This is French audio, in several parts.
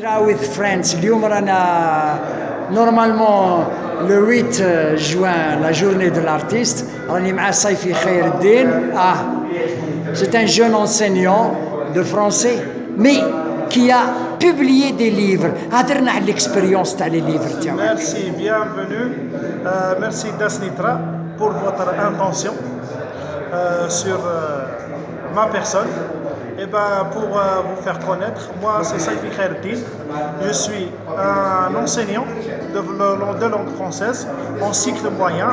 with friends. اليوم رانا normalement le 8 juin, la journée de l'artiste. راني مع صيفي خير الدين. C'est un jeune enseignant de français, mais qui a publié des livres. هضرنا على l'expérience تاع les livres تاعو. Merci, bienvenue. Merci Dasnitra pour votre intention sur ma personne. Et pour vous faire connaître, moi c'est Saifi Khaireddin. Je suis un enseignant de langue française en cycle moyen.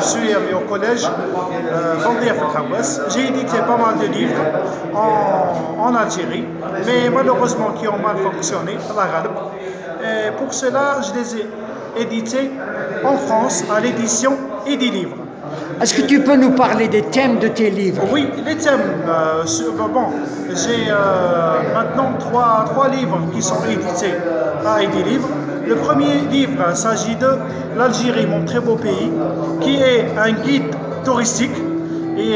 Je suis au collège Bandia Felkhawas. J'ai édité pas mal de livres en Algérie, mais malheureusement qui ont mal fonctionné à la Ghalb. Et pour cela, je les ai édités en France à l'édition et des livres. Est-ce que tu peux nous parler des thèmes de tes livres? Oui, les thèmes. J'ai maintenant trois livres qui sont édités et des livres. Le premier livre s'agit de l'Algérie, mon très beau pays, qui est un guide touristique et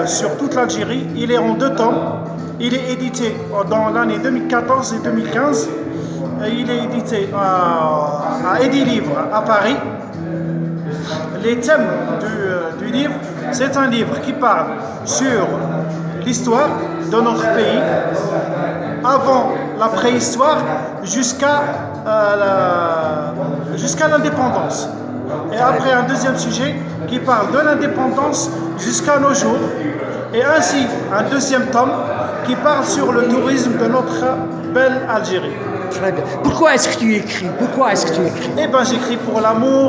sur toute l'Algérie. Il est en 2 tomes. Il est édité dans l'année 2014 et 2015. Il est édité à Edilivre à Paris. Les thèmes du livre, c'est un livre qui parle sur l'histoire de notre pays, avant la préhistoire jusqu'à l'indépendance. Et après un deuxième sujet qui parle de l'indépendance jusqu'à nos jours. Et ainsi un deuxième tome qui parle sur le tourisme de notre belle Algérie. Très bien. Pourquoi est-ce que tu écris? Eh bien, j'écris pour l'amour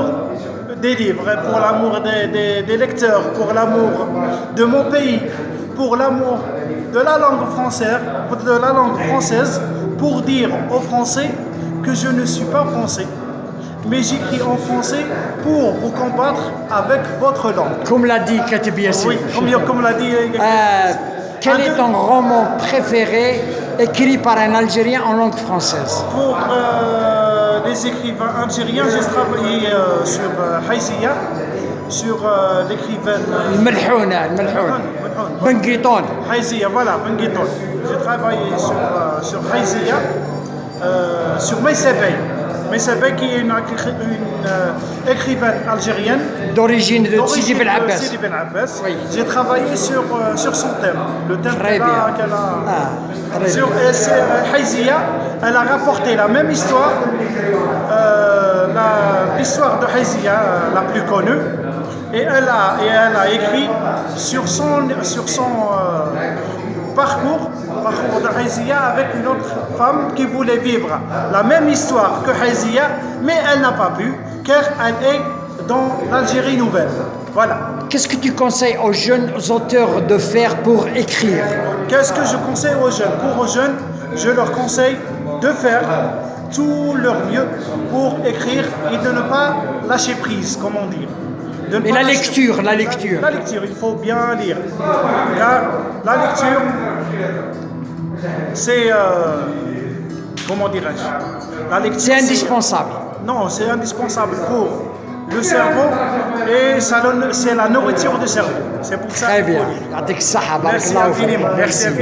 des livres, pour l'amour des lecteurs, pour l'amour de mon pays, pour l'amour de la langue française, pour dire aux Français que je ne suis pas français, mais j'écris en français pour vous combattre avec votre langue. Comme l'a dit Katib Yassine. Oui, comme l'a dit. Quel est ton roman préféré écrit par un Algérien en langue française? Pour les écrivains algériens, j'ai travaillé sur Haïsia, sur l'écrivaine الملحونة بنقيطون. Haïsia, voilà, Benguiton. J'ai travaillé sur Haïsia, sur Maïsebey. Maïsebey qui est une écrivaine algérienne d'origine de Sidi Ben Abbas. Sidi Ben Abbas. Oui. J'ai travaillé sur son thème, le thème Très bien. Sur Haïsia, elle a rapporté la même histoire, l'histoire de Haïsia la plus connue, et elle a écrit sur son parcours de Haïsia avec une autre femme qui voulait vivre la même histoire que Haïsia, mais elle n'a pas pu car elle est dans l'Algérie nouvelle. Voilà. Qu'est-ce que tu conseilles aux jeunes auteurs de faire pour écrire? Qu'est-ce que je conseille aux jeunes? Pour aux jeunes, je leur conseille de faire tout leur mieux pour écrire et de ne pas lâcher prise, comme on dit. Et la lecture. La lecture, il faut bien lire. Car la lecture, c'est... comment dirais-je? La lecture, c'est indispensable. Non, c'est indispensable pour le cerveau et c'est la nourriture du cerveau. C'est pour ça Très qu'il faut bien. lire. Merci Merci infiniment. Merci.